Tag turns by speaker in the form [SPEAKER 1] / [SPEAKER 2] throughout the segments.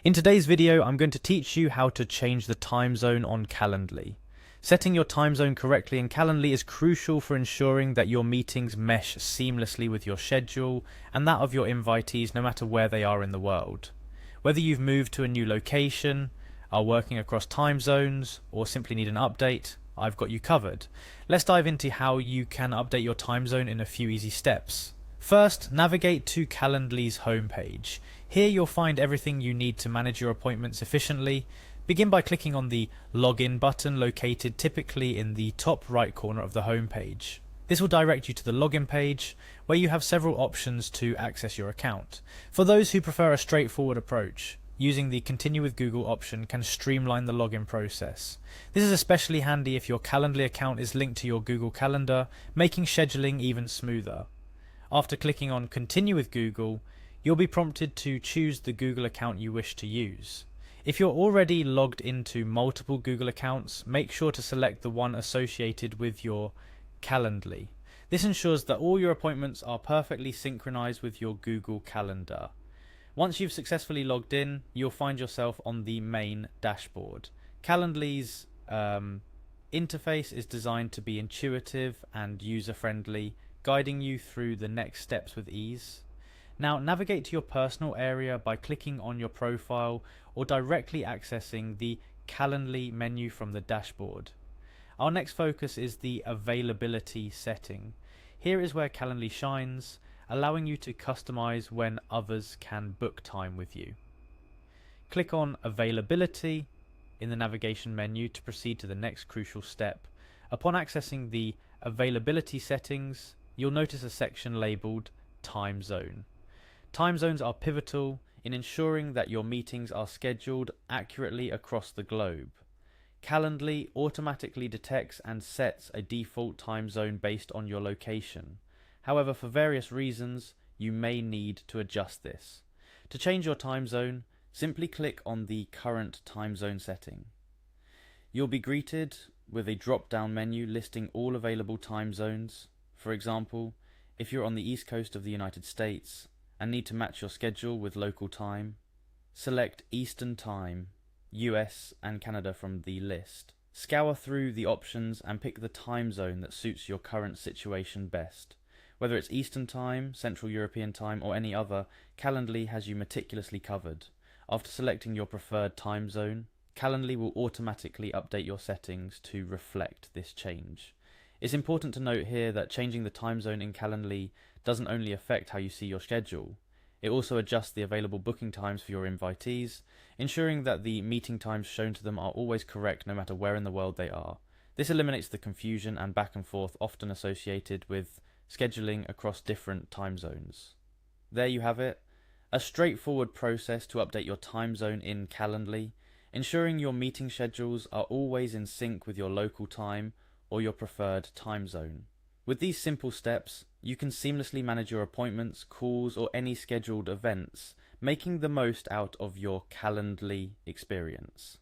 [SPEAKER 1] In today's video, I'm going to teach you how to change the time zone on Calendly. Setting your time zone correctly in Calendly is crucial for ensuring that your meetings mesh seamlessly with your schedule and that of your invitees no matter where they are in the world. Whether you've moved to a new location, are working across time zones, or simply need an update, I've got you covered. Let's dive into how you can update your time zone in a few easy steps. First, navigate to Calendly's homepage. Here you'll find everything you need to manage your appointments efficiently. Begin by clicking on the Login button located typically in the top right corner of the homepage. This will direct you to the login page, where you have several options to access your account. For those who prefer a straightforward approach, using the Continue with Google option can streamline the login process. This is especially handy if your Calendly account is linked to your Google Calendar, making scheduling even smoother. After clicking on Continue with Google, you'll be prompted to choose the Google account you wish to use. If you're already logged into multiple Google accounts, make sure to select the one associated with your Calendly. This ensures that all your appointments are perfectly synchronized with your Google Calendar. Once you've successfully logged in, you'll find yourself on the main dashboard. Calendly's interface is designed to be intuitive and user-friendly, guiding you through the next steps with ease. Now navigate to your personal area by clicking on your profile or directly accessing the Calendly menu from the dashboard. Our next focus is the availability setting. Here is where Calendly shines, allowing you to customize when others can book time with you. Click on Availability in the navigation menu to proceed to the next crucial step. Upon accessing the availability settings, you'll notice a section labeled Time Zone. Time zones are pivotal in ensuring that your meetings are scheduled accurately across the globe. Calendly automatically detects and sets a default time zone based on your location. However, for various reasons, you may need to adjust this. To change your time zone, simply click on the current time zone setting. You'll be greeted with a drop-down menu listing all available time zones. For example, if you're on the East Coast of the United States and need to match your schedule with local time, select Eastern Time, US and Canada from the list. Scour through the options and pick the time zone that suits your current situation best. Whether it's Eastern Time, Central European Time, or any other, Calendly has you meticulously covered. After selecting your preferred time zone, Calendly will automatically update your settings to reflect this change. It's important to note here that changing the time zone in Calendly doesn't only affect how you see your schedule, it also adjusts the available booking times for your invitees, ensuring that the meeting times shown to them are always correct no matter where in the world they are. This eliminates the confusion and back and forth often associated with scheduling across different time zones. There you have it, a straightforward process to update your time zone in Calendly, ensuring your meeting schedules are always in sync with your local time or your preferred time zone. With these simple steps, you can seamlessly manage your appointments, calls, or any scheduled events, making the most out of your Calendly experience.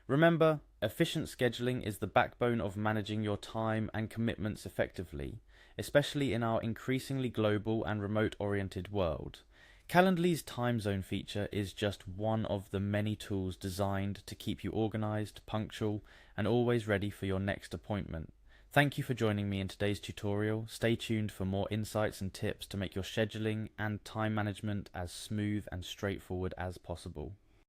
[SPEAKER 1] Remember, efficient scheduling is the backbone of managing your time and commitments effectively, especially in our increasingly global and remote-oriented world. Calendly's time zone feature is just one of the many tools designed to keep you organized, punctual, and always ready for your next appointment. Thank you for joining me in today's tutorial. Stay tuned for more insights and tips to make your scheduling and time management as smooth and straightforward as possible.